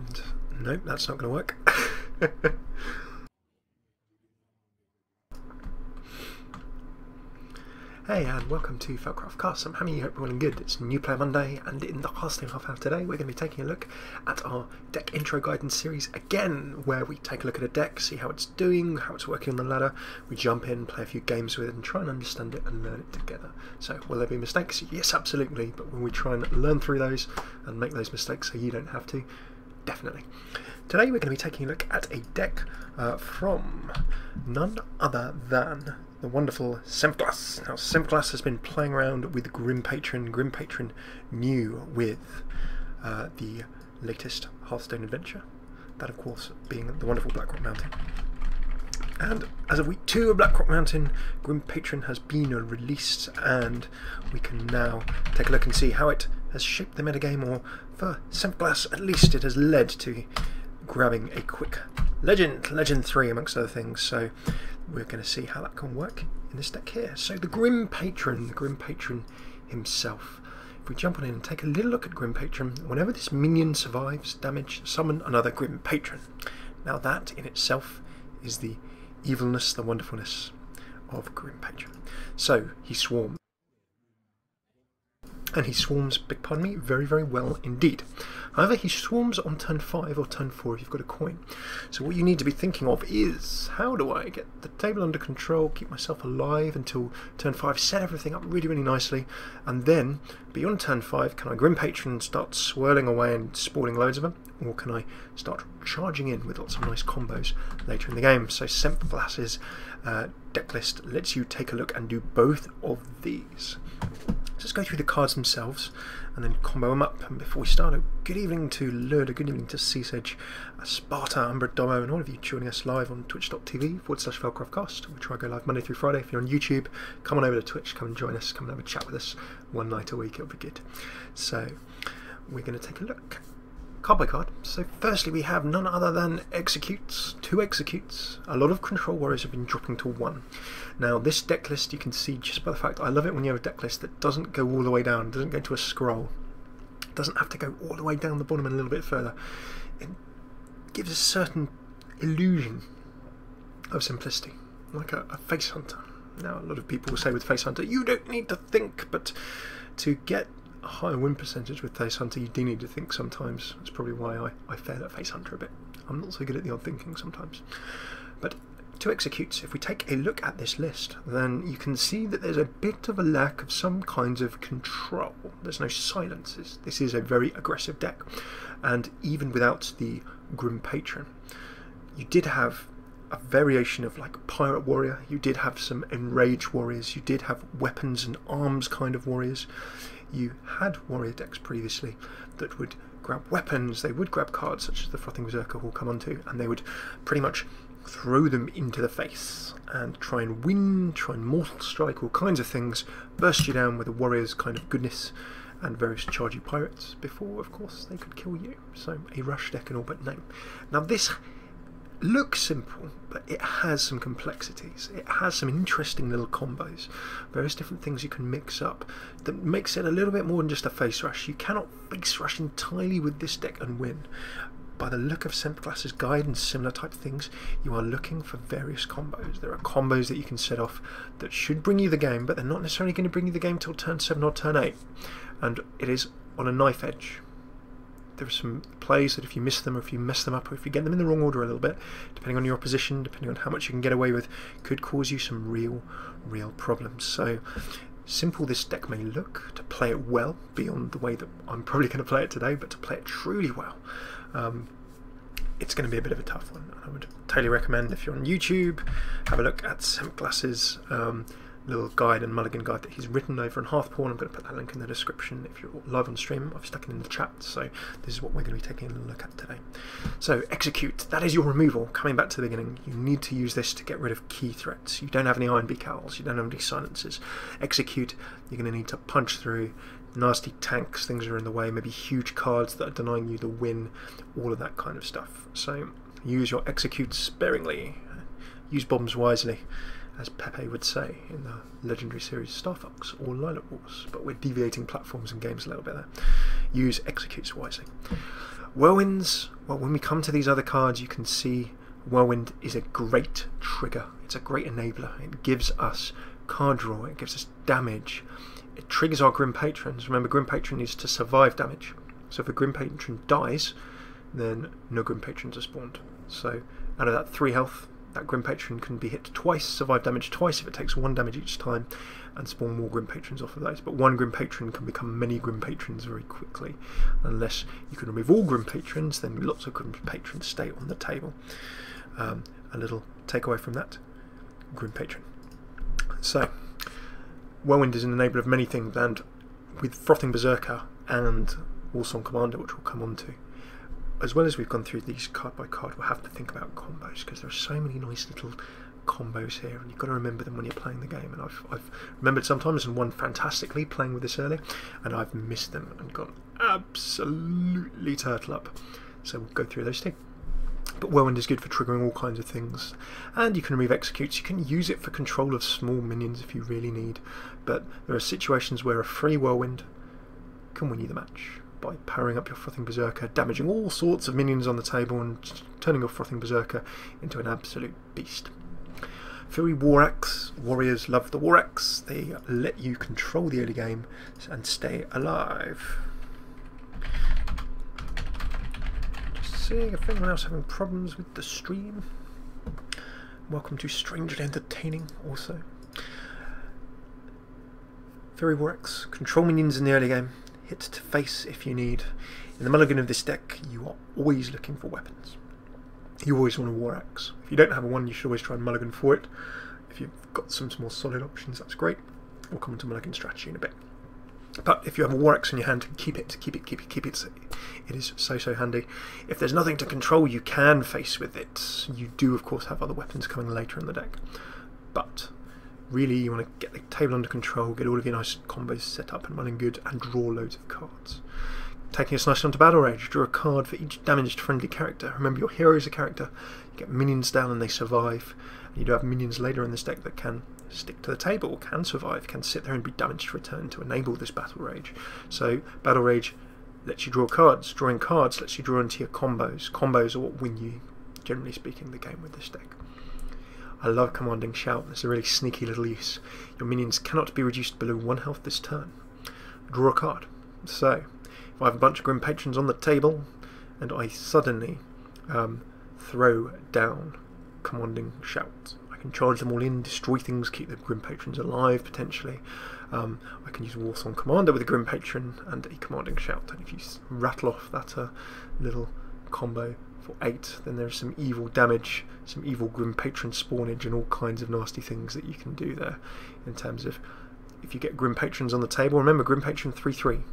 And nope, that's not going to work. Hey, and welcome to Felcraft Cast. I'm Hammy, hope you're all in good. It's New Player Monday, and in the Hearthstone half hour today, we're going to be taking a look at our deck intro guidance series again, where we take a look at a deck, see how it's doing, how it's working on the ladder. We jump in, play a few games with it, and try and understand it and learn it together. So, will there be mistakes? Yes, absolutely. But when we try and learn through those and make those mistakes so you don't have to, definitely. Today we're going to be taking a look at a deck from none other than the wonderful Senfglas. Now, Senfglas has been playing around with Grim Patron new with the latest Hearthstone adventure, that of course being the wonderful Blackrock Mountain. And as of week 2 of Blackrock Mountain, Grim Patron has been released, and we can now take a look and see how it has shaped the metagame, or for Senfglas at least it has led to grabbing a quick Legend 3 amongst other things. So we're going to see how that can work in this deck here. So the Grim Patron himself. If we jump on in and take a little look at Grim Patron, whenever this minion survives damage, summon another Grim Patron. Now that in itself is the evilness, the wonderfulness of Grim Patron. So he swarms. And he swarms, beg pardon me, very, very well indeed. However, he swarms on turn 5 or turn 4 if you've got a coin. So what you need to be thinking of is, how do I get the table under control, keep myself alive until turn 5, set everything up really, really nicely, and then, beyond turn 5, can I Grim Patron and start swirling away and spawning loads of them, or can I start charging in with lots of nice combos later in the game? So Senfglas's deck list lets you take a look and do both of these. Let's go through the cards themselves and then combo them up. And before we start, a good evening to Lurd, a good evening to CSH, Sparta, Umbra, Domo, and all of you joining us live on twitch.tv/FelcraftCast. We try to go live Monday through Friday. If you're on YouTube, come on over to Twitch, come and join us, come and have a chat with us one night a week, it'll be good. So we're going to take a look card by card. So firstly we have none other than executes, 2 executes. A lot of control warriors have been dropping to 1. Now this deck list, you can see just by the fact, I love it when you have a deck list that doesn't go all the way down, doesn't go to a scroll, doesn't have to go all the way down the bottom and a little bit further. It gives a certain illusion of simplicity, like a face hunter. Now a lot of people will say with face hunter, you don't need to think, but to get a higher win percentage with Face Hunter, you do need to think sometimes. That's probably why I fail at Face Hunter a bit. I'm not so good at the odd thinking sometimes. But 2 executes, if we take a look at this list, then you can see that there's a bit of a lack of some kinds of control. There's no silences. This is a very aggressive deck. And even without the Grim Patron, you did have a variation of like Pirate Warrior, you did have some Enrage Warriors, you did have weapons and arms kind of warriors. You had warrior decks previously that would grab weapons, they would grab cards such as the Frothing Berserker we'll come onto, and they would pretty much throw them into the face and try and win, try and mortal strike, all kinds of things, burst you down with a warrior's kind of goodness and various chargy pirates before, of course, they could kill you. So a rush deck and all but name. Now this looks simple, but it has some complexities. It has some interesting little combos, various different things you can mix up that makes it a little bit more than just a face rush. You cannot face rush entirely with this deck and win. By the look of Senfglas's guide and similar type things, you are looking for various combos. There are combos that you can set off that should bring you the game, but they're not necessarily going to bring you the game till turn 7 or turn 8, and it is on a knife edge. There are some plays that if you miss them, or if you mess them up, or if you get them in the wrong order a little bit, depending on your opposition, depending on how much you can get away with, could cause you some real problems. So simple this deck may look, to play it well, beyond the way that I'm probably going to play it today, but to play it truly well, it's going to be a bit of a tough one. I would totally recommend, if you're on YouTube, have a look at Senfglas's little guide and mulligan guide that he's written over on Hearthstone. I'm going to put that link in the description. If you're live on stream, I've stuck it in the chat, so this is what we're going to be taking a look at today. So execute, that is your removal. Coming back to the beginning, you need to use this to get rid of key threats. You don't have any Iron Beak Owls, you don't have any silences. Execute, you're going to need to punch through nasty tanks, things are in the way, maybe huge cards that are denying you the win, all of that kind of stuff. So use your execute sparingly, use bombs wisely, as Pepe would say in the legendary series Star Fox or Lilac Wars, but we're deviating platforms and games a little bit there. Use executes wisely. Whirlwinds Well, when we come to these other cards, you can see Whirlwind is a great trigger. It's a great enabler. It gives us card draw, it gives us damage. It triggers our Grim Patrons. Remember, Grim Patron is to survive damage. So if a Grim Patron dies, then no Grim Patrons are spawned. So out of that 3 health, that Grim Patron can be hit twice, survive damage twice if it takes 1 damage each time, and spawn more Grim Patrons off of those. But 1 Grim Patron can become many Grim Patrons very quickly. Unless you can remove all Grim Patrons, then lots of Grim Patrons stay on the table. A little takeaway from that, Grim Patron. So, Whirlwind is an enabler of many things, and with Frothing Berserker and Warsong Commander, which we'll come on to, as well as we've gone through these card by card, we'll have to think about combos, because there are so many nice little combos here, and you've got to remember them when you're playing the game. And I've remembered sometimes and won fantastically playing with this earlier, and I've missed them and gone absolutely turtle up. So we'll go through those too. But Whirlwind is good for triggering all kinds of things, and you can remove executes. You can use it for control of small minions if you really need, but there are situations where a free Whirlwind can win you the match by powering up your Frothing Berserker, damaging all sorts of minions on the table, and turning your Frothing Berserker into an absolute beast. Fury War Axe. Warriors love the War Axe. They let you control the early game and stay alive. Seeing if anyone else having problems with the stream. Welcome to Strangely Entertaining also. Fury War Axe. Control minions in the early game. Hit to face if you need. In the mulligan of this deck, you are always looking for weapons. You always want a War Axe. If you don't have one, you should always try and mulligan for it. If you've got some more solid options, that's great. We'll come into mulligan strategy in a bit. But if you have a War Axe in your hand, keep it. It is so handy. If there's nothing to control you can face with it, you do of course have other weapons coming later in the deck. But really you want to get the table under control, get all of your nice combos set up and running good, and draw loads of cards. Taking us nicely onto Battle Rage, draw a card for each damaged friendly character. Remember, your hero is a character. You get minions down and they survive. And you do have minions later in this deck that can stick to the table, can survive, can sit there and be damaged to return to enable this Battle Rage. So Battle Rage lets you draw cards. Drawing cards lets you draw into your combos. Combos are what win you, generally speaking, the game with this deck. I love Commanding Shout. It's a really sneaky little use. Your minions cannot be reduced below 1 health this turn. Draw a card. So if I have a bunch of Grim Patrons on the table and I suddenly throw down Commanding Shout, I can charge them all in, destroy things, keep the Grim Patrons alive potentially. I can use Warsong Commander with a Grim Patron and a Commanding Shout, and if you rattle off that little combo for 8, then there's some evil damage, some evil Grim Patron spawnage, and all kinds of nasty things that you can do there in terms of, if you get Grim Patrons on the table, remember Grim Patron 3/3.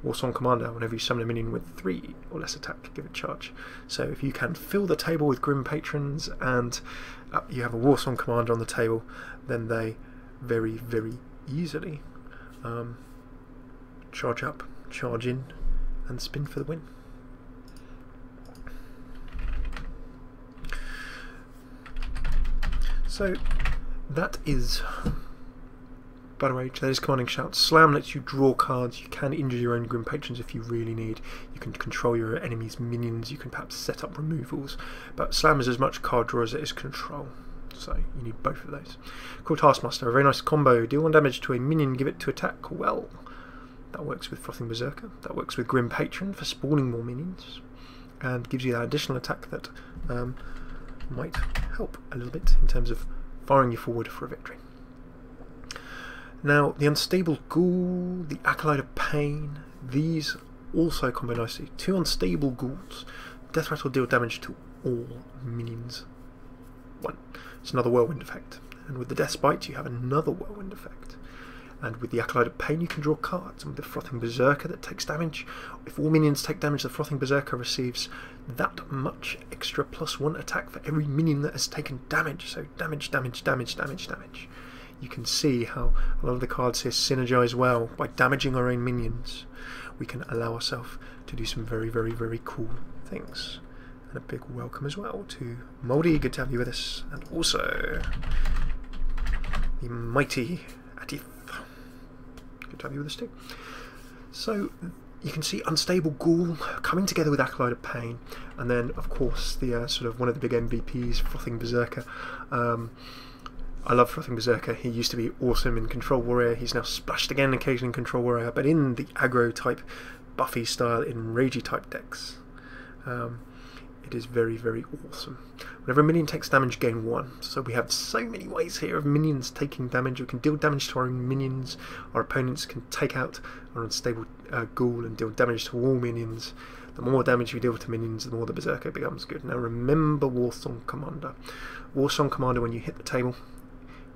Warsong Commander, whenever you summon a minion with 3 or less attack, give it charge. So if you can fill the table with Grim Patrons and you have a Warsong Commander on the table, then they very easily charge up, charge in, and spin for the win. So that is Battle Rage. That is Commanding Shout. Slam lets you draw cards. You can injure your own Grim Patrons if you really need. You can control your enemy's minions. You can perhaps set up removals. But Slam is as much card draw as it is control. So you need both of those. Cool Taskmaster. A very nice combo. Deal 1 damage to a minion, give it to attack. Well, that works with Frothing Berserker. That works with Grim Patron for spawning more minions. And gives you that additional attack that might help a little bit in terms of firing you forward for a victory. Now, the Unstable Ghoul, the Acolyte of Pain, these also combo nicely. 2 Unstable Ghouls. Death Rattle deal damage to all minions. 1. It's another Whirlwind effect. And with the Death Spite, you have another Whirlwind effect. And with the Acolyte of Pain, you can draw cards. And with the Frothing Berserker that takes damage, if all minions take damage, the Frothing Berserker receives that much extra +1 attack for every minion that has taken damage. So damage. You can see how a lot of the cards here synergize well. By damaging our own minions, we can allow ourselves to do some very cool things. And a big welcome as well to Moldy, good to have you with us, and also the mighty Atif, good to have you with us too. So You can see Unstable Ghoul coming together with Acolyte of Pain, and then of course the sort of one of the big MVPs, Frothing Berserker. I love Frothing Berserker. He used to be awesome in Control Warrior. He's now splashed again occasionally in Control Warrior, but in the aggro type, buffy style, enragey type decks. It is very, very awesome. Whenever a minion takes damage, gain 1. So we have so many ways here of minions taking damage. We can deal damage to our own minions. Our opponents can take out our Unstable Ghoul and deal damage to all minions. The more damage we deal to minions, the more the Berserker becomes good. Now remember Warsong Commander. Warsong Commander, when you hit the table,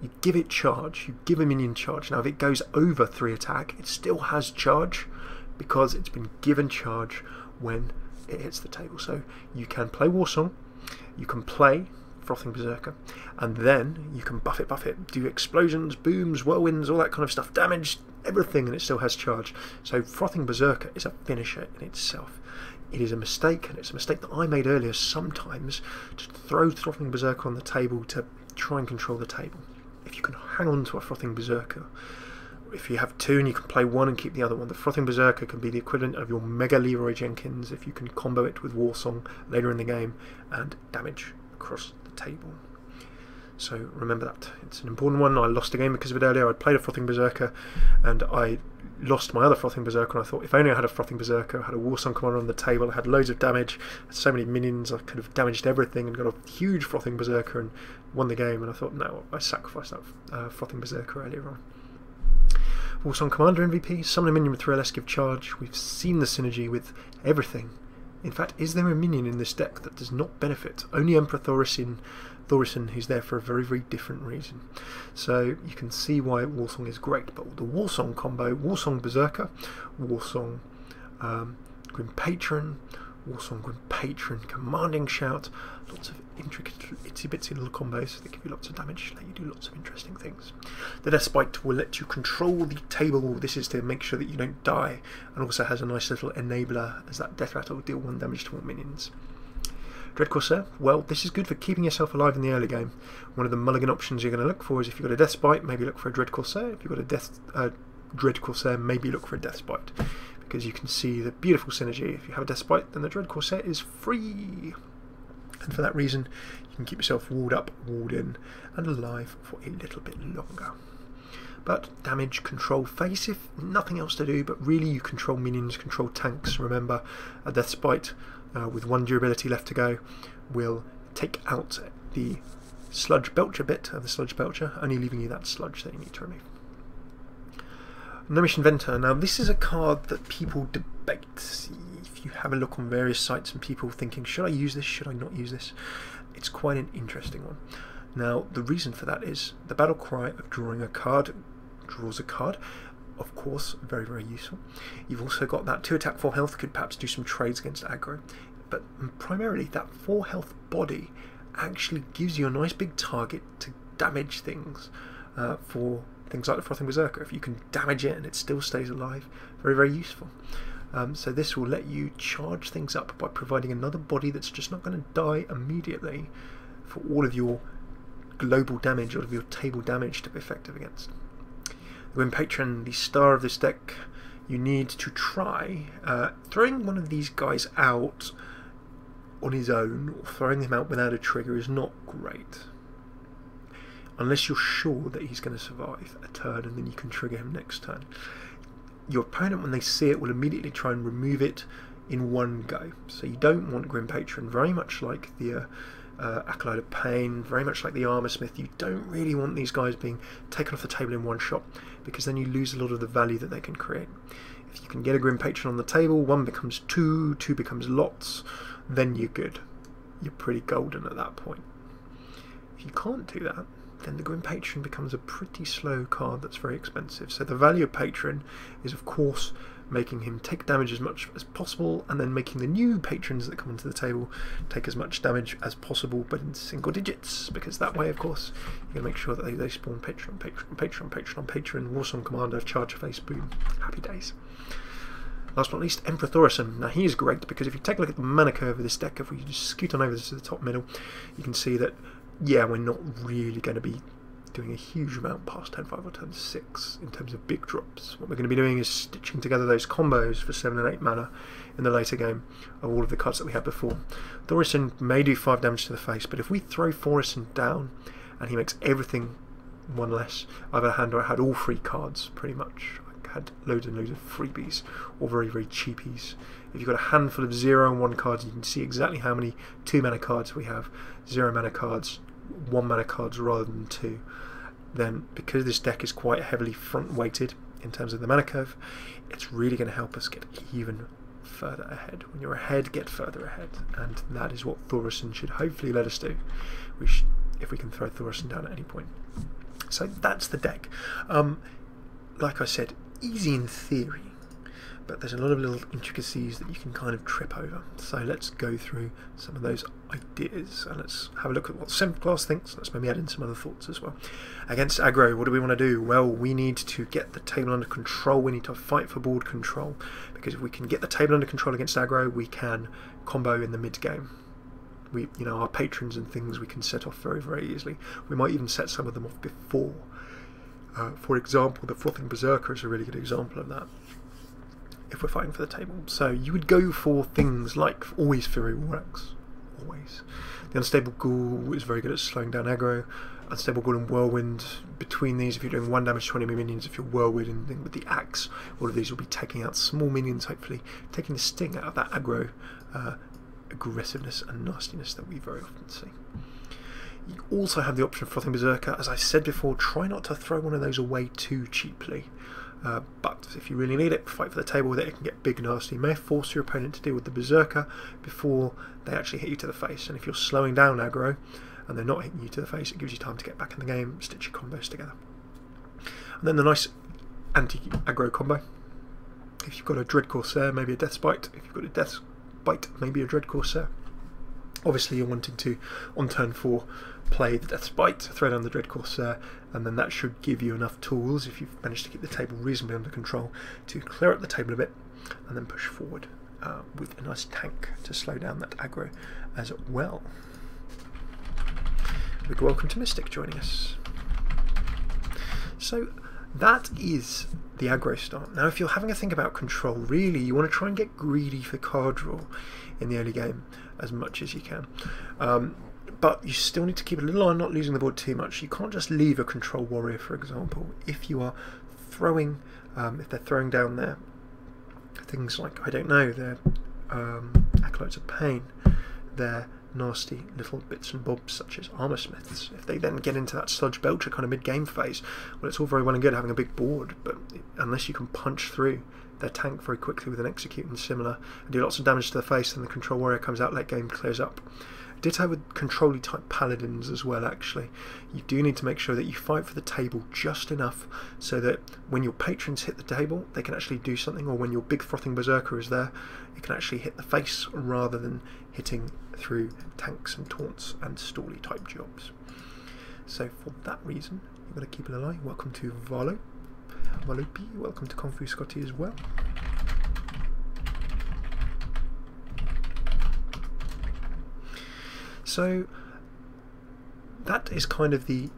you give it charge. You give a minion charge. Now if it goes over 3 attack, it still has charge because it's been given charge when it hits the table. So you can play Warsong, you can play Frothing Berserker, and then you can buff it, do explosions, booms, whirlwinds, all that kind of stuff, damage, everything, and it still has charge. So Frothing Berserker is a finisher in itself. It is a mistake, and it's a mistake that I made earlier sometimes, to throw Frothing Berserker on the table to try and control the table. If you can hang on to a Frothing Berserker, if you have 2 and you can play 1 and keep the other one, the Frothing Berserker can be the equivalent of your Mega Leroy Jenkins if you can combo it with Warsong later in the game and damage across the table. So remember that. It's an important one. I lost a game because of it earlier. I played a Frothing Berserker and I lost my other Frothing Berserker, and I thought if only I had a Frothing Berserker, I had a Warsong Commander on the table, I had loads of damage, I had so many minions, I could have damaged everything and got a huge Frothing Berserker and won the game, and I thought no, I sacrificed that Frothing Berserker earlier on. Warsong Commander MVP, summon a minion with 3 less, give charge. We've seen the synergy with everything. In fact, is there a minion in this deck that does not benefit? Only Emperor Thaurissan, who's there for a very, very different reason. So you can see why Warsong is great. But the Warsong combo, Warsong Berserker, Warsong Grim Patron, Warsong Grim Patron, Commanding Shout, lots of intricate itsy bitsy little combos that give you lots of damage, let you do lots of interesting things. The Despite will let you control the table. This is to make sure that you don't die, and also has a nice little enabler as that Death Rattle will deal 1 damage to all minions. Dread Corsair, well, this is good for keeping yourself alive in the early game. One of the mulligan options you're going to look for is if you've got a Despite, maybe look for a Dread Corsair. If you've got a Dread Corsair, maybe look for a Despite, because you can see the beautiful synergy. If you have a Despite, then the Dread Corsair is free. And for that reason, you can keep yourself walled up, walled in, and alive for a little bit longer. But damage, control, face if nothing else to do, but really you control minions, control tanks. Remember, a Despite with 1 durability left to go will take out the Sludge Belcher bit of the Sludge Belcher, only leaving you that sludge that you need to remove. Gnomish Inventor. Now this is a card that people debate. If you have a look on various sites and people thinking, should I use this, should I not use this? It's quite an interesting one. Now the reason for that is the battle cry of drawing a card draws a card. Of course, very, very useful. You've also got that 2 attack 4 health, could perhaps do some trades against aggro. But primarily that 4 health body actually gives you a nice big target to damage things for things like the Frothing Berserker. If you can damage it and it still stays alive, very, very useful. So this will let you charge things up by providing another body that's just not going to die immediately for all of your global damage, all of your table damage to be effective against. The Grim Patron, the star of this deck, you need to try throwing one of these guys out on his own, or throwing him out without a trigger is not great. Unless you're sure that he's going to survive a turn and then you can trigger him next turn. Your opponent, when they see it, will immediately try and remove it in one go. So you don't want Grim Patron, very much like the Acolyte of Pain, very much like the Armor Smith. You don't really want these guys being taken off the table in one shot, because then you lose a lot of the value that they can create. If you can get a Grim Patron on the table, 1 becomes 2, 2 becomes lots, then you're good. You're pretty golden at that point. If you can't do that, then the Grim Patron becomes a pretty slow card that's very expensive. So the value of Patron is, of course, making him take damage as much as possible, and then making the new patrons that come onto the table take as much damage as possible, but in single digits, because that way, of course, you're going to make sure that they spawn Patron, Patron, Patron, Patron, Patron, Warsong Commander, Charge Face, boom, happy days. Last but not least, Emperor Thaurissan. Now he is great because if you take a look at the mana curve of this deck, if we just scoot on over to the top middle, you can see that, yeah, we're not really going to be doing a huge amount past turn 5 or turn 6 in terms of big drops. What we're going to be doing is stitching together those combos for 7 and 8 mana in the later game of all of the cards that we had before. Thaurissan may do 5 damage to the face, but if we throw Thaurissan down and he makes everything 1 less, I've had a hand where I had all 3 cards pretty much. I had loads and loads of freebies or very, very cheapies. If you've got a handful of 0 and 1 cards, you can see exactly how many 2 mana cards we have. 0 mana cards, 1 mana cards rather than 2. Then, because this deck is quite heavily front weighted in terms of the mana curve, it's really going to help us get even further ahead. When you're ahead, get further ahead, and that is what Thaurissan should hopefully let us do. If we can throw Thaurissan down at any point. So that's the deck. Like I said, easy in theory, but there's a lot of little intricacies that you can kind of trip over. So let's go through some of those ideas and let's have a look at what Senfglas thinks. Let's maybe add in some other thoughts as well. Against aggro, what do we want to do? Well, we need to get the table under control. We need to fight for board control, because if we can get the table under control against aggro, we can combo in the mid game. Our patrons and things we can set off very, very easily. We might even set some of them off before. For example, the Frothing Berserker is a really good example of that, if we're fighting for the table. So you would go for things like always Fury Warax, always. The Unstable Ghoul is very good at slowing down aggro. Unstable Ghoul and Whirlwind, between these, if you're doing 1 damage to 20 minions, if you're Whirlwind with the axe, all of these will be taking out small minions, hopefully, taking the sting out of that aggro aggressiveness and nastiness that we very often see. You also have the option of Frothing Berserker. As I said before, try not to throw one of those away too cheaply. But if you really need it, fight for the table with it. It can get big nasty. You may force your opponent to deal with the Berserker before they actually hit you to the face. And if you're slowing down aggro and they're not hitting you to the face, it gives you time to get back in the game, stitch your combos together. And then the nice anti-aggro combo. If you've got a Dread Corsair, maybe a Death's Bite. If you've got a Death's Bite, maybe a Dread Corsair. Obviously you're wanting to, on turn 4, play the Death's Bite, throw down the Dread Corsair, and then that should give you enough tools, if you've managed to keep the table reasonably under control, to clear up the table a bit and then push forward with a nice tank to slow down that aggro as well. Big welcome to Mystic joining us. So that is the aggro start. Now if you're having a think about control, really you want to try and get greedy for card draw in the early game as much as you can. But you still need to keep a little eye on not losing the board too much. You can't just leave a control warrior, for example, if you are throwing, if they're throwing down their things like, I don't know, their Acolytes of Pain, their nasty little bits and bobs such as Armor Smiths. If they then get into that Sludge Belcher kind of mid-game phase, well, it's all very well and good having a big board, but unless you can punch through their tank very quickly with an Execute and similar and do lots of damage to the face, then the control warrior comes out late game, clears up. Ditto with control-y type paladins as well, actually. You do need to make sure that you fight for the table just enough so that when your patrons hit the table, they can actually do something, or when your big Frothing Berserker is there, it can actually hit the face rather than hitting through tanks and taunts and stally type jobs. So for that reason, you've got to keep it alive. Welcome to Valopi, welcome to Kung Fu Scotty as well. So that is kind of the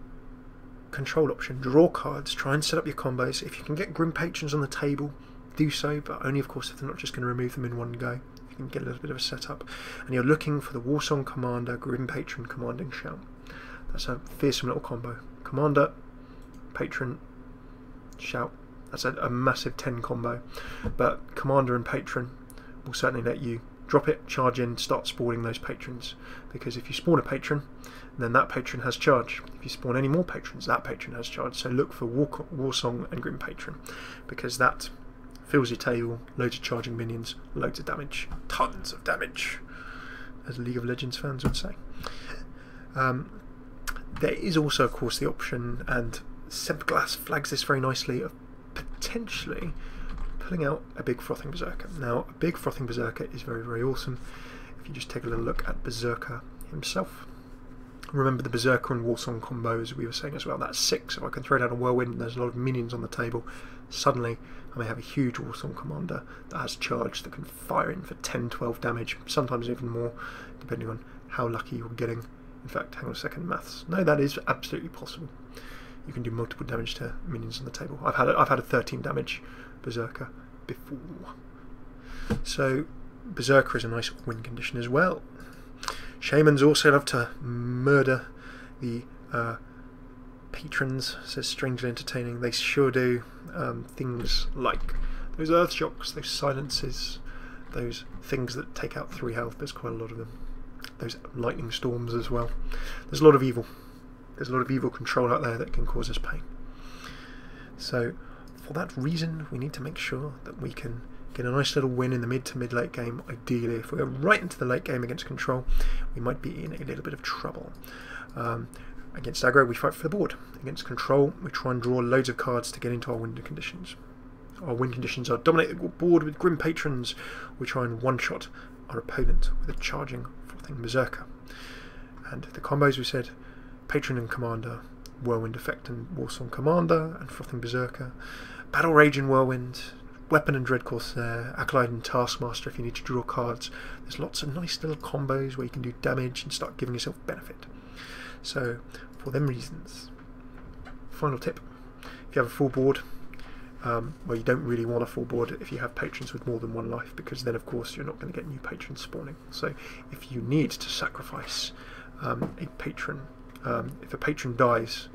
control option. Draw cards, try and set up your combos. If you can get Grim Patrons on the table, do so, but only of course if they're not just going to remove them in one go. You can get a little bit of a setup. And you're looking for the Warsong Commander, Grim Patron, Commanding Shout. That's a fearsome little combo. Commander, Patron, Shout. That's a massive 10 combo. But Commander and Patron will certainly let you drop it, charge in, start spawning those patrons, because if you spawn a patron, then that patron has charge. If you spawn any more patrons, that patron has charge. So look for Warsong and Grim Patron, because that fills your table, loads of charging minions, loads of damage, tons of damage, as League of Legends fans would say. There is also, of course, the option, and Senfglas flags this very nicely, of potentially pulling out a big Frothing Berserker. Now, a big Frothing Berserker is very, very awesome. If you just take a little look at Berserker himself. Remember the Berserker and Warsong combo, as we were saying as well. That's 6. If I can throw down a Whirlwind and there's a lot of minions on the table, suddenly I may have a huge Warsong commander that has charge that can fire in for 10, 12 damage, sometimes even more, depending on how lucky you're getting. In fact, hang on a second, maths. No, that is absolutely possible. you can do multiple damage to minions on the table. I've had a 13 damage Berserker before. So Berserker is a nice win condition as well. Shamans also love to murder the patrons, says strangely entertaining. They sure do. Things like those earth shocks, those silences, those things that take out 3 health, there's quite a lot of them. Those lightning storms as well. There's a lot of evil. There's a lot of evil control out there that can cause us pain. So for that reason, we need to make sure that we can get a nice little win in the mid to mid-late game. Ideally, if we go right into the late game against control, we might be in a little bit of trouble. Against aggro, we fight for the board. Against control, we try and draw loads of cards to get into our win conditions. Our win conditions are dominate the board with Grim Patrons. We try and one-shot our opponent with a charging Frothing Berserker. And the combos we said, Patron and Commander, Whirlwind Effect and Warsong Commander, and Frothing Berserker, Battle Rage and Whirlwind, Weapon and Dread Corsair, Acolyte and Taskmaster if you need to draw cards. There's lots of nice little combos where you can do damage and start giving yourself benefit. So, for them reasons, final tip, if you have a full board, well, you don't really want a full board if you have patrons with more than 1 life, because then of course you're not going to get new patrons spawning. So if you need to sacrifice a patron, if a patron dies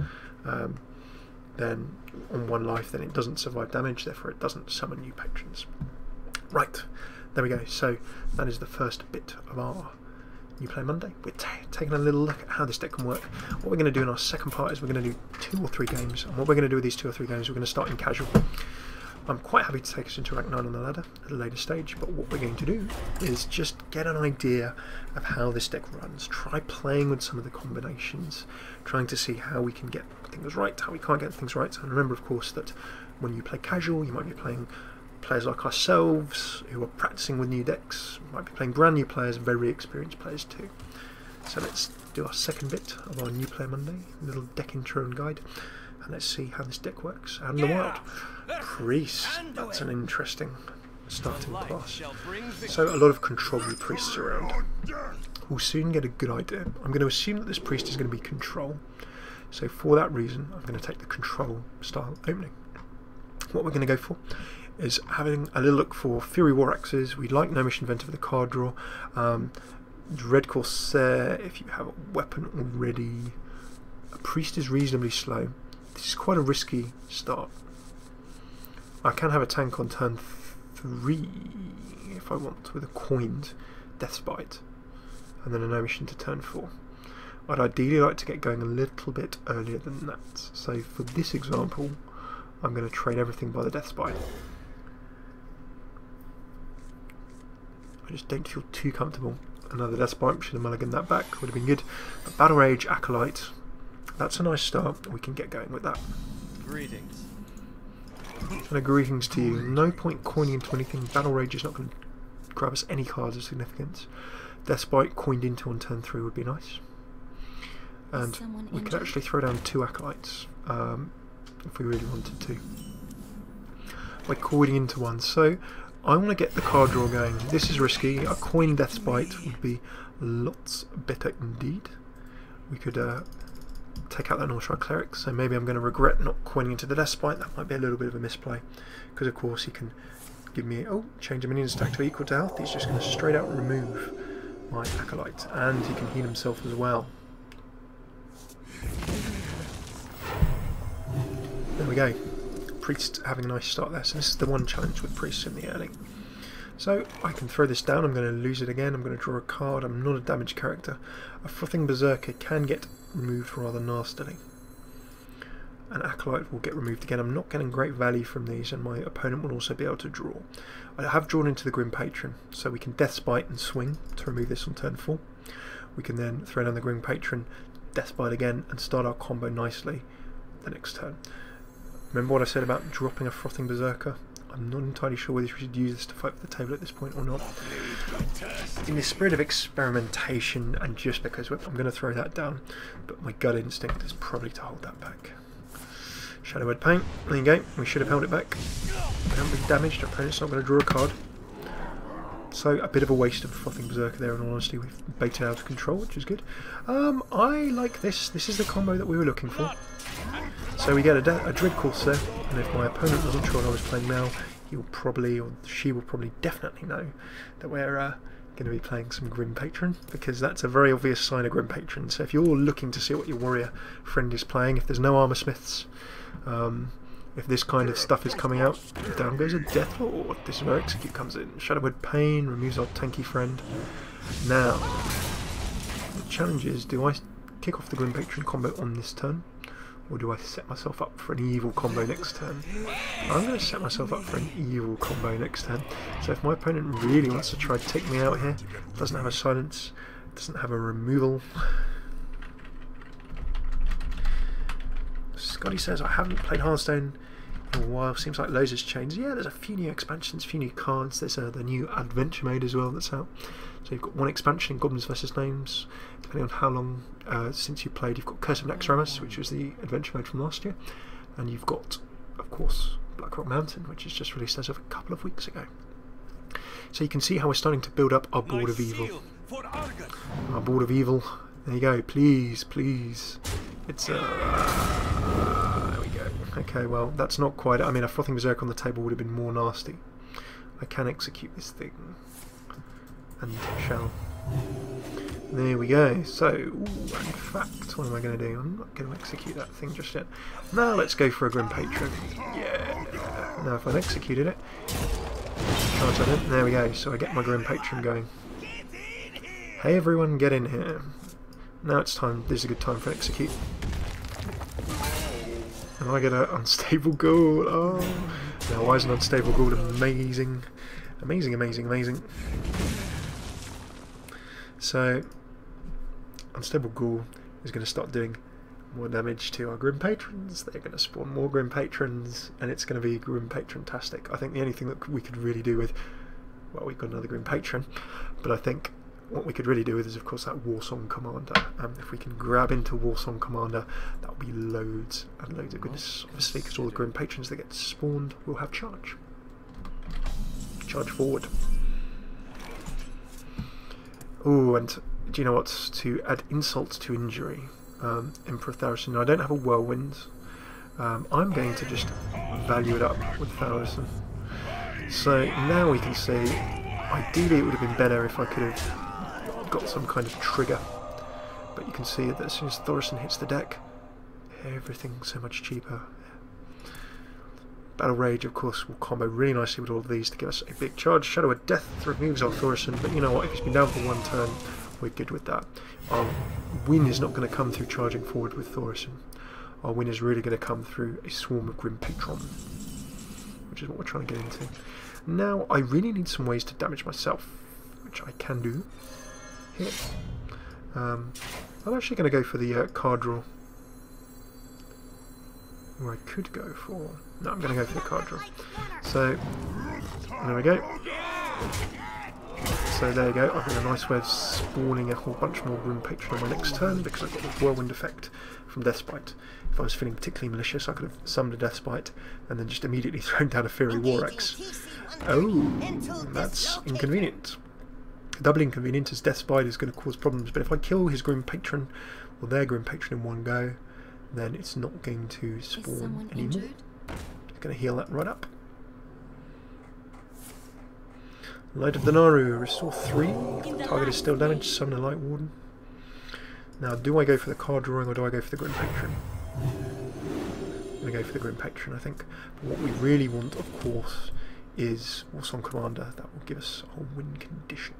then on 1 life, then it doesn't survive damage, therefore it doesn't summon new patrons. Right, there we go. So that is the first bit of our New Play Monday. We're taking a little look at how this deck can work. What we're going to do in our second part is we're going to do 2 or 3 games, and what we're going to do with these 2 or 3 games, we're going to start in casual. I'm quite happy to take us into rank 9 on the ladder at a later stage, but what we're going to do is just get an idea of how this deck runs, try playing with some of the combinations, trying to see how we can get things right, how we can't get things right. And remember of course that when you play casual, you might be playing players like ourselves who are practicing with new decks, you might be playing brand new players, very experienced players too. So let's do our second bit of our New Play Monday, little deck intro and guide, and let's see how this deck works out in the wild. Priest, that's an interesting starting class. So a lot of control priests around. We'll soon get a good idea. I'm going to assume that this priest is going to be control, so for that reason I'm going to take the control style opening. What we're going to go for is having a little look for Fury War Axes. We like No Mission Inventor for the card draw. Dread Corsair if you have a weapon already. A priest is reasonably slow. This is quite a risky start. I can have a tank on turn 3 if I want, with a coined Deathbite, and then a No Mission to turn 4. I'd ideally like to get going a little bit earlier than that. So for this example, I'm going to trade everything by the Deathbite. I just don't feel too comfortable. Another Deathbite, should have mulliganed that back, would have been good. But Battle Rage, Acolyte, that's a nice start. We can get going with that. Greetings. And a greetings to you. No point coining into anything. Battle Rage is not going to grab us any cards of significance. Deathbite coined into on turn 3 would be nice. And we could actually throw down 2 Acolytes if we really wanted to, by coining into 1. So I want to get the card draw going. This is risky. A coin Deathbite would be lots better indeed. We could take out that Northshire Cleric, so maybe I'm going to regret not coining into the Deathbite. That might be a little bit of a misplay, because of course he can give me, change a minion stack to equal to health. He's just going to straight out remove my Acolyte, and he can heal himself as well. There we go. Priest having a nice start there. So this is the one challenge with priests in the early. So I can throw this down. I'm going to lose it again. I'm going to draw a card. I'm not a damage character. A Frothing Berserker can get removed rather nastily. An Acolyte will get removed again. I'm not getting great value from these, and my opponent will also be able to draw. I have drawn into the Grim Patron, so we can Deathbite and swing to remove this on turn 4. We can then throw down the Grim Patron, Deathbite again, and start our combo nicely the next turn. Remember what I said about dropping a Frothing Berserker? I'm not entirely sure whether you should use this to fight for the table at this point or not. In the spirit of experimentation, and just because I'm going to throw that down, but my gut instinct is probably to hold that back. Shadowed Paint, there you go, we should have held it back. We haven't been damaged, our opponent's not going to draw a card. So a bit of a waste of Frothing Berserker there, in all honesty. We've baited out of control, which is good. I like this. This is the combo that we were looking for. So we get a Dread Courser, and if my opponent wasn't sure what I was playing now, he'll probably, or she will probably definitely know that we're going to be playing some Grim Patron, because that's a very obvious sign of Grim Patron. So if you're looking to see what your warrior friend is playing, if there's no Armor Smiths, if this kind of stuff is coming out, down goes a Deathlord. This is where Execute comes in. Shadowwood Pain removes our tanky friend. Now, the challenge is, do I kick off the Grim Patron combo on this turn, or do I set myself up for an evil combo next turn? I'm going to set myself up for an evil combo next turn. So if my opponent really wants to try to take me out here, doesn't have a silence, doesn't have a removal. Scotty says, I haven't played Hearthstone in a while, seems like loads has changed. Yeah, there's a few new expansions, a few new cards. There's the new Adventure Mode as well that's out. So you've got one expansion in Goblins vs Gnomes, depending on how long since you played. You've got Curse of Naxxramas, which was the Adventure Mode from last year. And you've got, of course, Blackrock Mountain, which is just released as of a couple of weeks ago. So you can see how we're starting to build up our Board of Evil. Our Board of Evil. There you go, please, please. It's there we go. Okay, well, that's not quite it. I mean, a Frothing Berserker on the table would have been more nasty. I can execute this thing. And shall. There we go. So, ooh, in fact, what am I going to do? I'm not going to execute that thing just yet. Now let's go for a Grim Patron. Yeah. Now if I've executed it, charge that in. There we go. So I get my Grim Patron going. Hey everyone, get in here. Now it's time. This is a good time for execute. And I get an Unstable Ghoul. Oh. Now why is an Unstable Ghoul amazing? Amazing, amazing, amazing. So, Unstable Ghoul is going to start doing more damage to our Grim Patrons. They're going to spawn more Grim Patrons, and it's going to be Grim Patron-tastic. I think the only thing that we could really do with, well, we've got another Grim Patron, but I think what we could really do with is, of course, that Warsong Commander. If we can grab into Warsong Commander, that will be loads and loads of goodness. Obviously, because all the Grim Patrons that get spawned will have charge. Charge forward. Oh, and do you know what? To add insult to injury, Emperor Tharison. I don't have a Whirlwind. I'm going to just value it up with Tharison. So now we can see, ideally it would have been better if I could have got some kind of trigger. But you can see that as soon as Thorison hits the deck, everything's so much cheaper. Battle Rage, of course, will combo really nicely with all of these to give us a big charge. Shadow of Death removes our Thorison, but you know what, if he's been down for one turn, we're good with that. Our win is not going to come through charging forward with Thorison. Our win is really going to come through a swarm of Grim Patron, which is what we're trying to get into. Now, I really need some ways to damage myself, which I can do here. I'm actually going to go for the card draw. Or I could go for... No, I'm going to go for the card draw. So, there we go. So there you go, I've got a nice way of spawning a whole bunch more Grim Patron on my next turn, because I've got the Whirlwind effect from Deathspite. If I was feeling particularly malicious, I could have summoned a Deathspite and then just immediately thrown down a Fury War Axe. Oh, that's inconvenient. Double inconvenient, as Deathspite is going to cause problems, but if I kill his Grim Patron, or their Grim Patron in one go, then it's not going to spawn anymore. It's going to heal that right up. Light of the Naru, restore 3. If the target is still damaged, summon a Light Warden. Now, do I go for the card drawing or do I go for the Grim Patron? I'm going to go for the Grim Patron, I think. But what we really want, of course, is Warsong Commander. That will give us a win condition.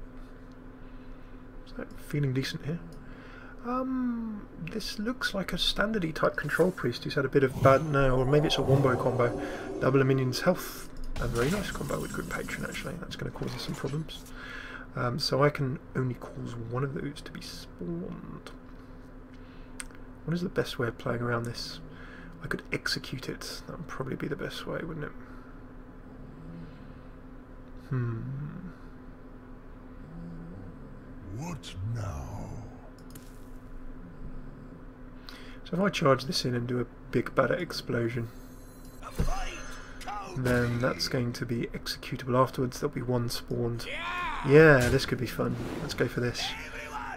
So, feeling decent here. This looks like a standardy type control priest who's had a bit of bad now, or maybe it's a wombo combo. Double a minion's health. A very nice combo with Grim Patron, actually. That's going to cause us some problems. So I can only cause one of those to be spawned. What is the best way of playing around this? I could execute it. That would probably be the best way, wouldn't it? What now? So if I charge this in and do a big bad explosion, then that's going to be executable afterwards. There'll be one spawned. Yeah, this could be fun. Let's go for this.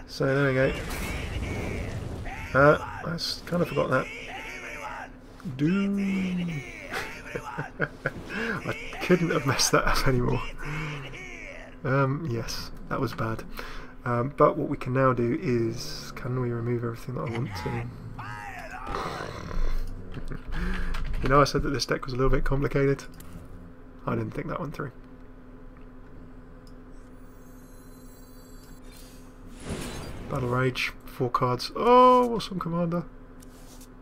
So there we go. I kind of forgot that. Doom. I couldn't have messed that up anymore. Yes, that was bad. But what we can now do is, can we remove everything that I want to? You know, I said that this deck was a little bit complicated. I didn't think that one through. Battle Rage, 4 cards. Oh, awesome commander.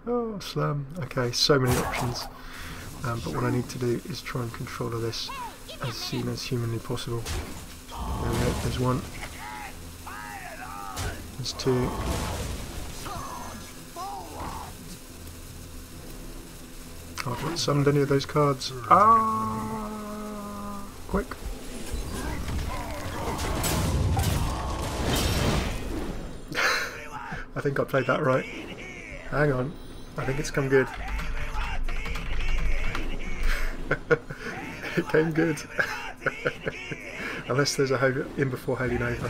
Oh, slam. Okay, so many options. But what I need to do is try and control this as soon as humanly possible. There we go, there's one. There's 2. Oh, I've not summoned any of those cards. Ah! Quick. I think I played that right. Hang on. I think it's come good. It came good. Unless there's a in before Holy Nova.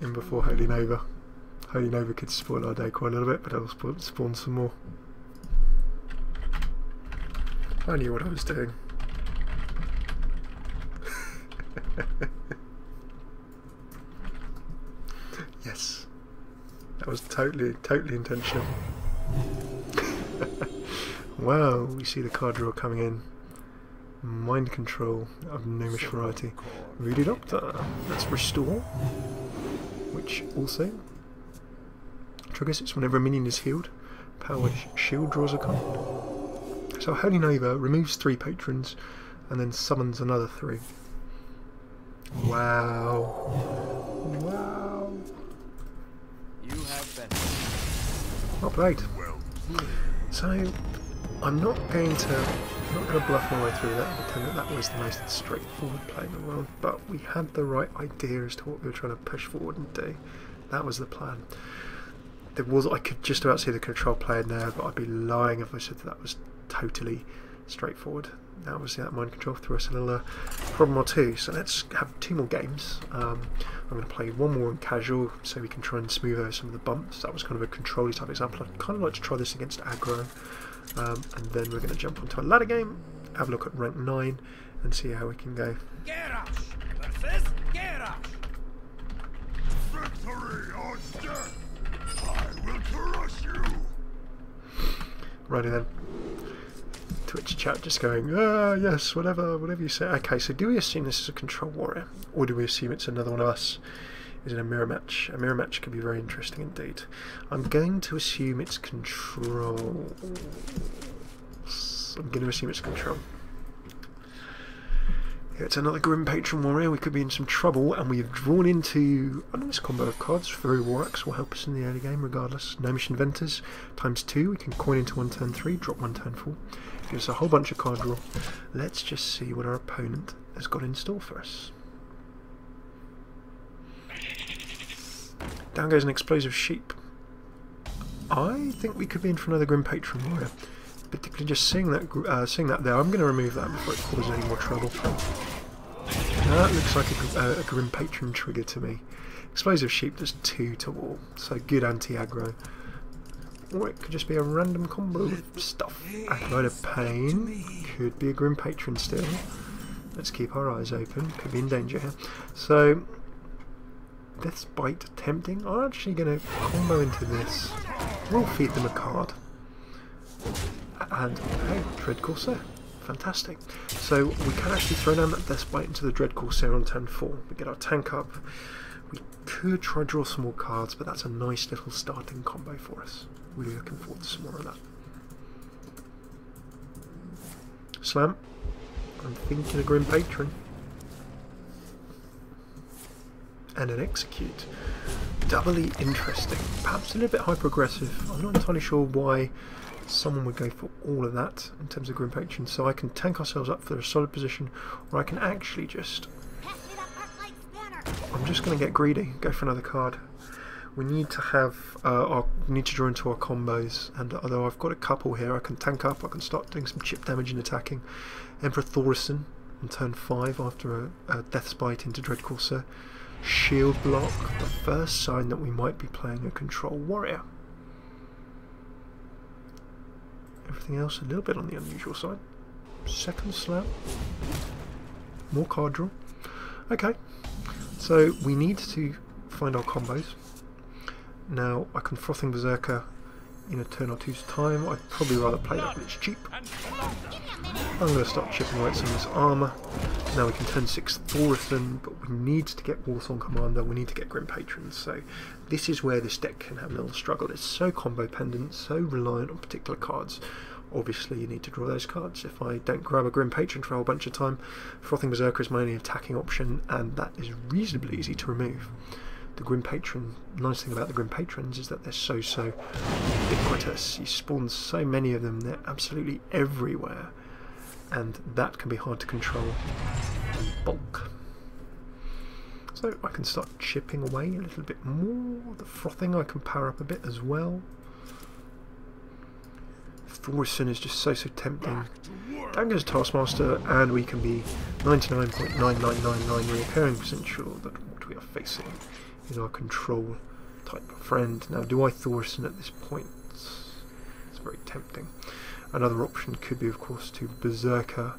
In before Holy Nova. Holy Nova could spoil our day quite a little bit, but it'll spawn some more. I knew what I was doing. Yes. That was totally intentional. Wow, we see the card draw coming in. Mind control of gnomish variety. Voodoo Doctor. Let's restore. Which also triggers it whenever a minion is healed. Power shield draws a card. So Holy Nova removes 3 patrons and then summons another 3. Wow. Wow. You have been well played. So I'm not going to bluff my way through that and pretend that that was the most straightforward play in the world, but we had the right idea as to what we were trying to push forward and do. That was the plan. I could just about see the control play in there, but I'd be lying if I said that was totally straightforward. Now obviously that mind control threw us a little problem or two, so let's have 2 more games. I'm going to play 1 more on casual so we can try and smooth over some of the bumps. That was kind of a control type example. I'd kind of like to try this against aggro, and then we're going to jump onto a ladder game, have a look at rank 9 and see how we can go. Garrosh versus Garrosh. Victory or death! I will crush you! Righty then. Twitch chat just going, yes, whatever you say. Okay, so do we assume this is a control warrior? Or do we assume it's another one of us? Is it a mirror match? A mirror match could be very interesting indeed. I'm going to assume it's control. I'm going to assume it's control. It's another Grim Patron Warrior. We could be in some trouble, and we have drawn into a nice combo of cards. Very War Axe will help us in the early game regardless. Gnomish Inventors ×2. We can coin into 1 turn 3, drop 1 turn 4. Gives us a whole bunch of card draw. Let's just see what our opponent has got in store for us. Down goes an Explosive Sheep. I think we could be in for another Grim Patron Warrior. Particularly just seeing that there, I'm going to remove that before it causes any more trouble. That looks like a Grim Patron trigger to me. Explosive Sheep does 2 to all, so good anti-aggro. Or it could just be a random combo of stuff. Acolyte of Pain could be a Grim Patron still. Let's keep our eyes open, could be in danger here. So, Death's Bite tempting. I'm actually going to combo into this. We'll feed them a card. And hey, Dread Corsair. Fantastic. So we can actually throw down that Death's Bite into the Dread Corsair on turn 4. We get our tank up. We could try draw some more cards, but that's a nice little starting combo for us. Really looking forward to some more of that. Slam. I'm thinking a Grim Patron. And an Execute. Doubly interesting. Perhaps a little bit hyper-aggressive. I'm not entirely sure why someone would go for all of that in terms of Grim Patron. So I can tank ourselves up for a solid position, or I can actually just... I'm just going to get greedy, go for another card. We need to have need to draw into our combos, and although I've got a couple here, I can tank up, I can start doing some chip damage and attacking. Emperor Thorison, on turn 5 after a Death's Bite into Dreadcourser. Shield block, the first sign that we might be playing a control warrior. Everything else a little bit on the unusual side. Second slab. More card draw. Okay, so we need to find our combos. Now I can Frothing Berserker in a turn or two's time. I'd probably rather play that when it's cheap. I'm going to start chipping away at some of this armour. Now we can turn 6 Thorothan, but we need to get Warsong Commander, we need to get Grim Patron, so this is where this deck can have a little struggle. It's so combo dependent, so reliant on particular cards. Obviously you need to draw those cards. If I don't grab a Grim Patron for a whole bunch of time, Frothing Berserker is my only attacking option, and that is reasonably easy to remove. The Grim Patron, nice thing about the Grim Patrons is that they're so ubiquitous. You spawn so many of them, they're absolutely everywhere, and that can be hard to control in bulk. So I can start chipping away a little bit more. The Frothing I can power up a bit as well. Thorson is just so tempting. Down goes Taskmaster, and we can be 99.9999 recurring % sure that what we are facing is our control type of friend. Now, do I Thorson at this point? It's very tempting. Another option could be, of course, to Berserker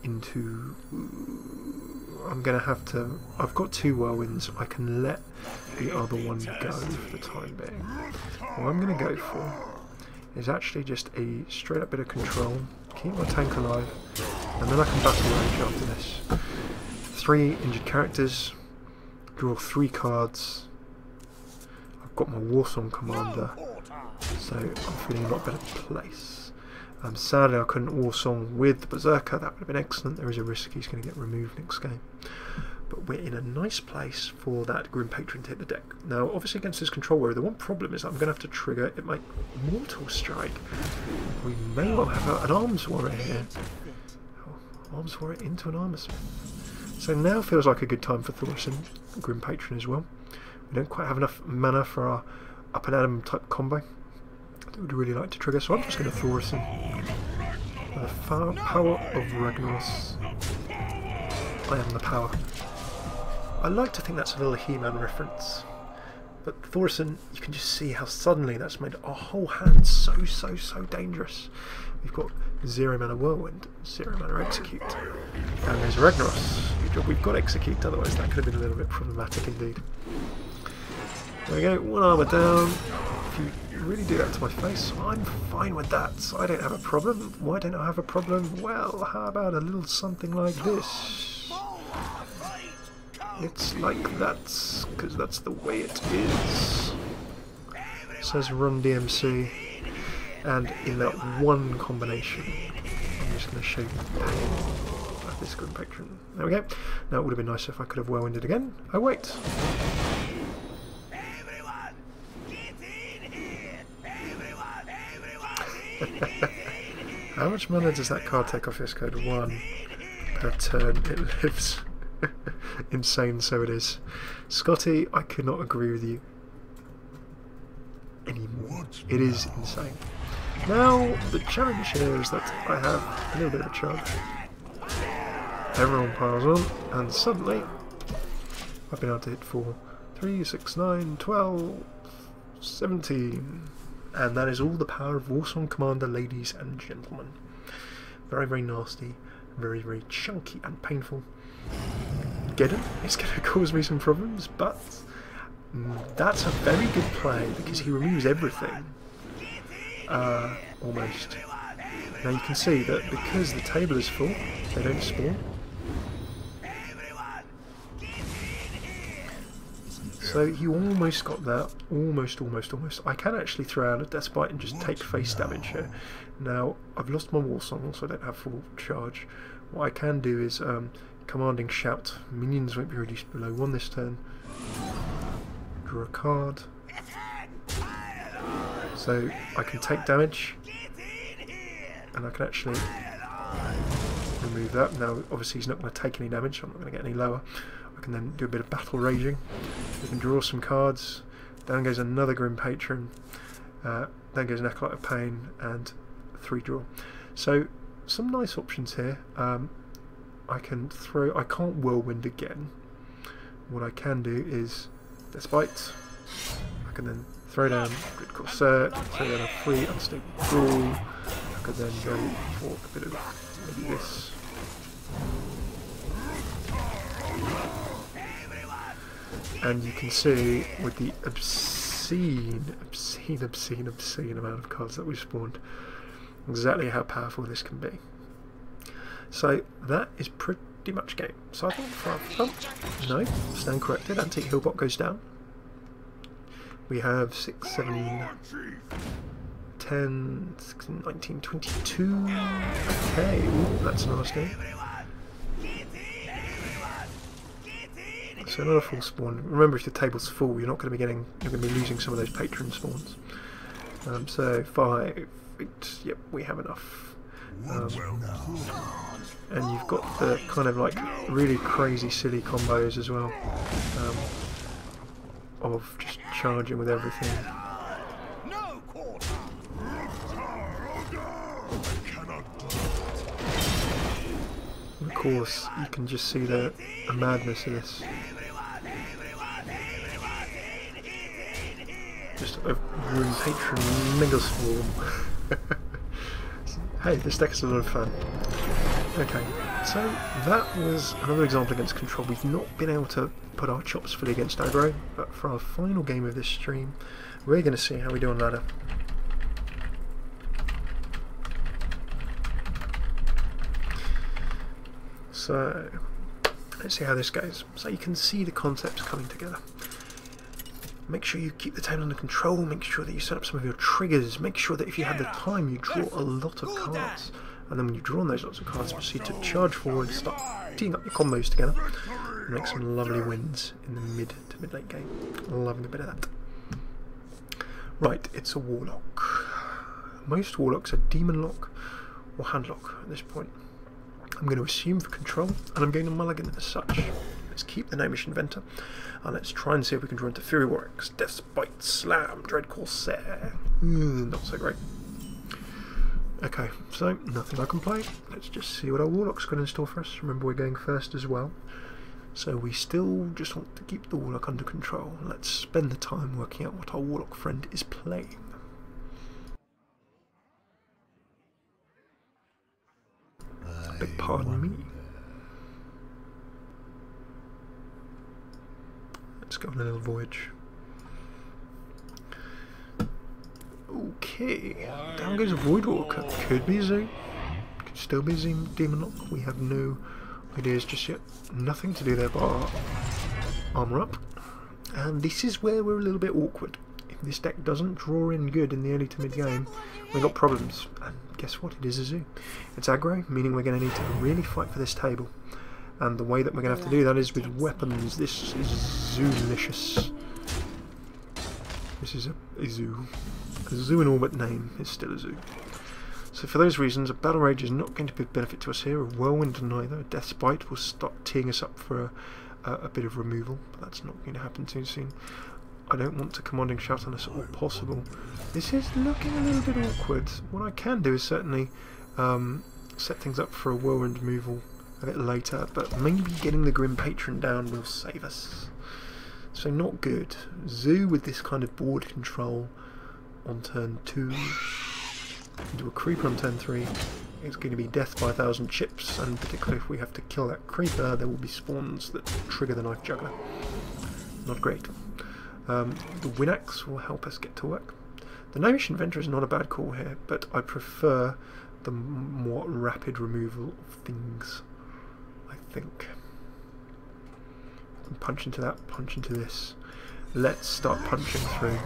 into... I'm going to have to... I've got 2 Whirlwinds. I can let the other one go for the time being. What I'm going to go for is actually just a straight up bit of control, keep my tank alive, and then I can battle rage after this. 3 injured characters, draw 3 cards. I've got my Warsong Commander, so I'm feeling a lot better place. Sadly I couldn't Warsong with the Berserker, that would have been excellent. There is a risk he's going to get removed next game. But we're in a nice place for that Grim Patron to hit the deck. Now, obviously against this control warrior, the one problem is that I'm going to have to trigger it might Mortal Strike. We may well have an Arms Warrior here. Oh, Arms Warrior into an Armor Smith. So now feels like a good time for Thorson, Grim Patron as well. We don't quite have enough mana for our Up and Adam type combo that we'd really like to trigger, so I'm just going to Thorson. The power of Ragnaros. I am the power. I like to think that's a little He-Man reference, but Thorson, you can just see how suddenly that's made our whole hand so dangerous. We've got 0 mana Whirlwind, 0 mana Execute, and there's Ragnaros. We've got Execute, otherwise that could have been a little bit problematic indeed. There we go, 1 armour down. If you really do that to my face, I'm fine with that. I don't have a problem. Why don't I have a problem? Well, how about a little something like this? It's like that, because that's the way it is. It says run DMC, and in that one combination, I'm just going to show you the pain of this Grim Patron. There we go. Now it would have been nicer if I could have Whirlwinded again. Oh wait. How much mana does that card take off this code? 1 per turn it lives. Insane, so it is. Scotty, I could not agree with you anymore. It is insane. Now, the challenge here is that I have a little bit of a charge. Everyone piles on, and suddenly I've been able to hit 4, 3, 6, 9, 12, 17. And that is all the power of Warsong Commander, ladies and gentlemen. Very nasty, very chunky and painful. Geddon is going to cause me some problems, but that's a very good play because he removes everything. Almost. Now you can see that because the table is full, they don't spawn. So you almost got that. Almost. I can actually throw out a Death's Bite and just take face damage here. Now, I've lost my Warsong, so I don't have full charge. What I can do is Commanding Shout. Minions won't be reduced below 1 this turn. Draw a card. So I can take damage, and I can actually remove that. Now, obviously he's not going to take any damage, so I'm not going to get any lower. I can then do a bit of battle raging. We can draw some cards. Down goes another Grim Patron. Then goes an Acolyte of Pain and 3 draw. So some nice options here. I can throw. I can't whirlwind again. What I can do is despite. I can then throw down Grid Corset, throw down a free unstable brawl. I could then go for a bit of maybe this. And you can see with the obscene amount of cards that we've spawned, exactly how powerful this can be. So that is pretty much game. So I think no, stand corrected, Antique Hillbot goes down. We have 6, 7, 10, 16, 19, 22. Okay, ooh, that's nasty. So not a full spawn. Remember, if the table's full, you're not going to be getting. You're going to be losing some of those patron spawns. So 5, 8. Yep, we have enough. And you've got the kind of like really crazy, silly combos as well. Of just charging with everything. And of course, you can just see the madness of this. Just a Grim Patron Mega Swarm. Hey, this deck is a lot of fun. Okay, so that was another example against control. We've not been able to put our chops fully against aggro, but for our final game of this stream, we're going to see how we do on ladder. So, let's see how this goes. So you can see the concepts coming together. Make sure you keep the table under control, make sure that you set up some of your triggers, make sure that if you have the time you draw a lot of cards. And then when you draw on those lots of cards, proceed to charge forward, start teeing up your combos together, and make some lovely wins in the mid to mid-late game. Loving a bit of that. Right, it's a Warlock. Most Warlocks are Demon Lock or Hand Lock at this point. I'm going to assume for control, and I'm going to mulligan as such. Let's keep the Gnomish Inventor, and let's try and see if we can draw into Fury Warrocks, Death's Bite, Slam, Dread Corsair. Not so great. Okay, so nothing I can play. Let's just see what our Warlock's got in store for us. Remember, we're going first as well. So we still just want to keep the Warlock under control. Let's spend the time working out what our Warlock friend is playing. Beg pardon me. Let's go on a little voyage. Okay, down goes a Voidwalker. Could be Zoo. Could still be Demon Lock. We have no ideas just yet. Nothing to do there but armor up. And this is where we're a little bit awkward. If this deck doesn't draw in good in the early to mid game, we've got problems. And guess what? It is a Zoo. It's aggro, meaning we're going to need to really fight for this table. And the way that we're going to have to do that is with weapons. This is Zoolicious. This is a Zoo. A Zoo in all but name is still a Zoo. So for those reasons, a Battle Rage is not going to be a benefit to us here. A Whirlwind neither. A Death's Bite will start teeing us up for a bit of removal, but that's not going to happen too soon. I don't want to Commanding Shout unless at all possible. This is looking a little bit awkward. What I can do is certainly set things up for a Whirlwind removal a bit later, but maybe getting the Grim Patron down will save us. So not good. Zoo with this kind of board control on turn 2, into a Creeper on turn 3, it's going to be death by 1,000 chips, and particularly if we have to kill that Creeper, there will be spawns that trigger the Knife Juggler. Not great. The Winax will help us get to work. The Gnomish Inventor is not a bad call here, but I prefer the more rapid removal of things, I think. Punch into that, punch into this. Let's start punching through,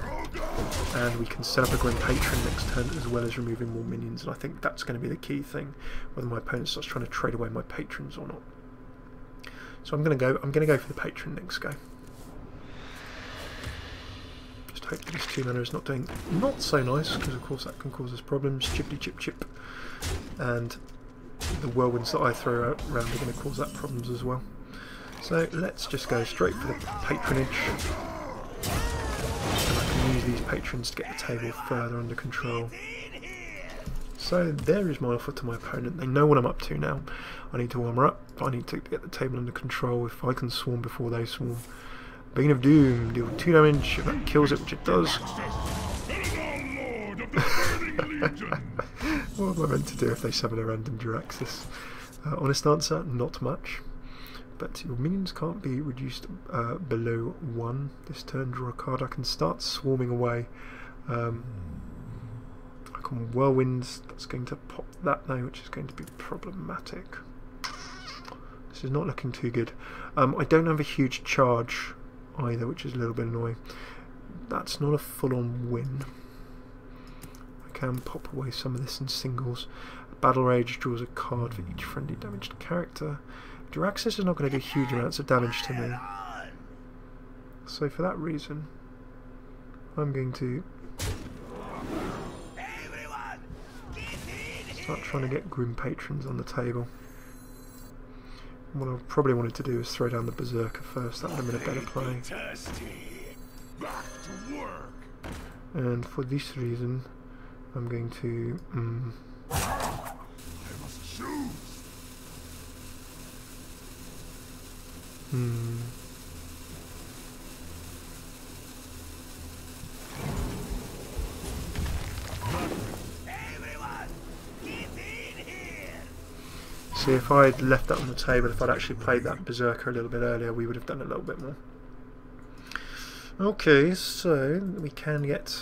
and we can set up a Grim Patron next turn as well as removing more minions, and I think that's going to be the key thing, whether my opponent starts trying to trade away my patrons or not. So I'm going to go for the Patron next go. Just hope that this 2-mana is not doing not so nice, because of course that can cause us problems. Chippity chip chip, and the whirlwinds that I throw around are going to cause that problems as well. So let's just go straight for the patronage. And I can use these patrons to get the table further under control. So there is my offer to my opponent. They know what I'm up to now. I need to armor up. I need to get the table under control. If I can swarm before they swarm. Bane of Doom, deal 2 damage. If that kills it, which it does. What am I meant to do if they summon a random Jiraxis? Honest answer, not much. But your minions can't be reduced below 1 this turn. Draw a card. I can start swarming away. I can Whirlwinds. That's going to pop that now, which is going to be problematic. This is not looking too good. I don't have a huge charge either, which is a little bit annoying. That's not a full-on win. I can pop away some of this in singles. Battle Rage draws a card for each friendly damaged character. Jiraxis is not going to do huge amounts of damage to me. So for that reason, I'm going to start trying to get Grim Patrons on the table. What I probably wanted to do is throw down the Berserker first. That would have been a better play. And for this reason, I'm going to see, if I'd left that on the table, if I'd actually played that Berserker a little bit earlier, we would have done a little bit more. Okay, so we can get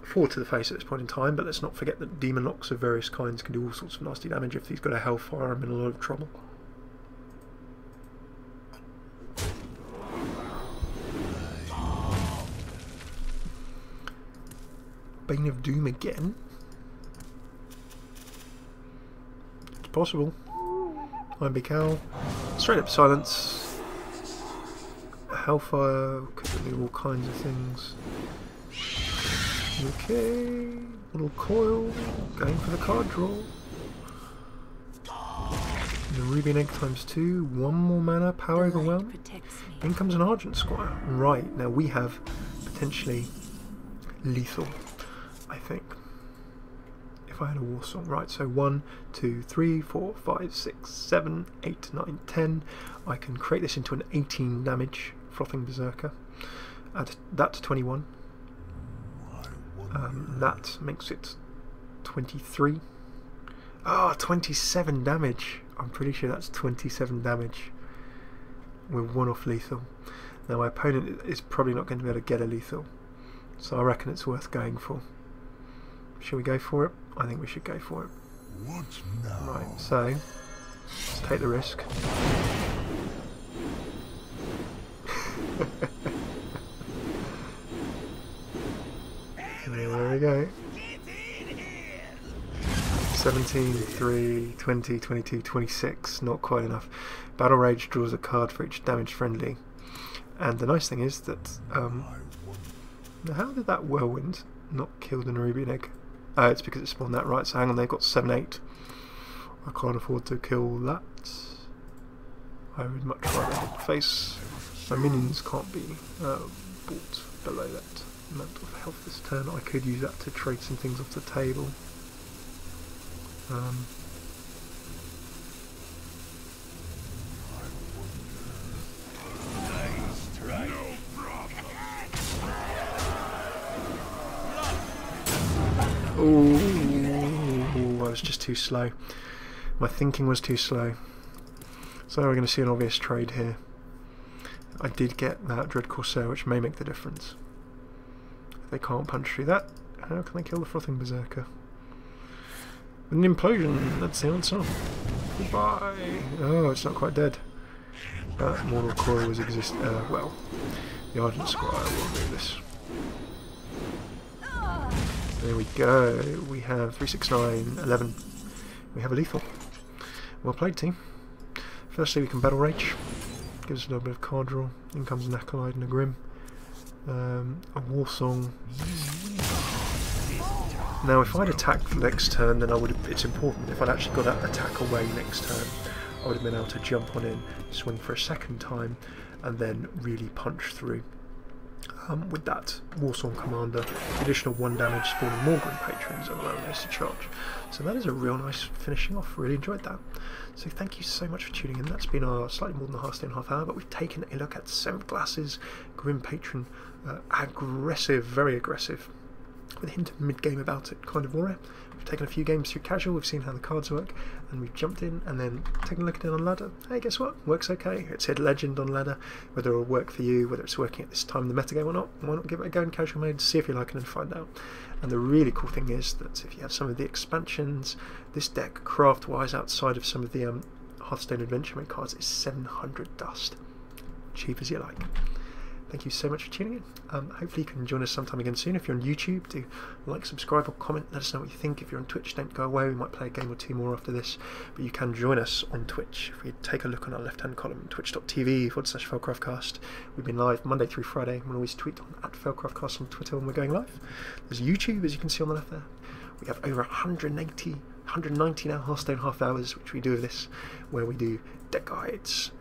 4 to the face at this point in time, but let's not forget that Demon Locks of various kinds can do all sorts of nasty damage. If he's got a Hellfire, I'm in a lot of trouble. Bane of Doom again. It's possible. I'm Big Cow. Straight up silence. Hellfire could do all kinds of things. Okay, little coil, going for the card draw. The Ruby and Egg ×2, 1 more mana, power overwhelm. In comes an Argent Squire. Right, now we have potentially lethal, I think. If I had a War Song. Right, so 1, 2, 3, 4, 5, 6, 7, 8, 9, 10. I can create this into an 18 damage Frothing Berserker. Add that to 21. That makes it 23. Ah, 27 damage. I'm pretty sure that's 27 damage. We're 1 off lethal. Now my opponent is probably not going to be able to get a lethal, so I reckon it's worth going for. Shall we go for it? I think we should go for it. What now? Right, so let's take the risk. There we go. 17, 3, 20, 22, 26. Not quite enough. Battle Rage draws a card for each damage friendly. And the nice thing is that how did that Whirlwind not kill the Nerubian Egg? It's because it spawned that, right? So hang on, they've got 7, 8. I can't afford to kill that. I would much rather hit the face. My minions can't be bought below that amount of health this turn. I could use that to trade some things off the table. Ooh, I was just too slow. My thinking was too slow. So we're going to see an obvious trade here. I did get that Dread Corsair, which may make the difference. If they can't punch through that, how can they kill the Frothing Berserker? With an implosion, that's the answer. Goodbye! Oh, it's not quite dead. But Mortal Coil was well, the Argent Squire will do this. There we go. We have 3, 6, 9, 11. We have a lethal. Well played, team. Firstly, we can Battle Rage. Gives us a little bit of card draw. In comes an Acolyte and a Grim. A War Song. Now, if I'd attacked next turn, then I would have. It's important. If I'd actually got that attack away next turn, I would have been able to jump on in, swing for a second time, and then really punch through. with that Warsong Commander, additional 1 damage, spawning more Grim Patrons and allowing us to charge. So that is a real nice finishing off, really enjoyed that. So thank you so much for tuning in. That's been our slightly more than a Hearthstone half hour, but we've taken a look at Senfglas Grim Patron, aggressive, very aggressive, with a hint of mid-game about it, kind of warrior. We've taken a few games through casual, we've seen how the cards work, and we've jumped in and then taken a look at it on ladder. Hey, guess what? Works okay. It's hit legend on ladder. Whether it'll work for you, whether it's working at this time in the metagame or not, why not give it a go in casual mode, see if you like it and find out. And the really cool thing is that if you have some of the expansions, this deck, craft-wise, outside of some of the Hearthstone Adventure Mode cards, is 700 dust. Cheap as you like. Thank you so much for tuning in. Hopefully you can join us sometime again soon. If you're on YouTube, do like, subscribe or comment. Let us know what you think. If you're on Twitch, don't go away. We might play a game or two more after this. But you can join us on Twitch. If we take a look on our left-hand column, twitch.tv/Felcraftcast. We've been live Monday through Friday. We'll always tweet on @Felcraftcast on Twitter when we're going live. There's YouTube, as you can see on the left there. We have over 190 now Hearthstone half hours, which we do of this, where we do deck guides,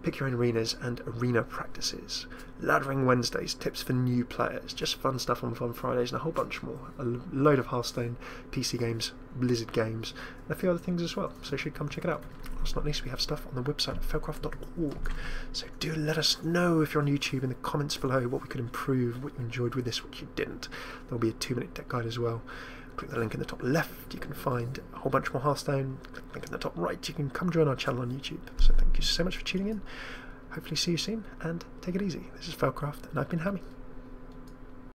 pick your own arenas and arena practices, laddering Wednesdays, tips for new players, just fun stuff on Fun Fridays, and a whole bunch more. A load of Hearthstone, PC games, Blizzard games, and a few other things as well, so you should come check it out. Last but not least, we have stuff on the website felcraft.org, so do let us know if you're on YouTube in the comments below what we could improve, what you enjoyed with this, what you didn't. There'll be a 2-minute deck guide as well. Click the link in the top left, you can find a whole bunch more Hearthstone. Click the link in the top right, you can come join our channel on YouTube. So thank you so much for tuning in. Hopefully see you soon, and take it easy. This is Felcraft, and I've been Hammy.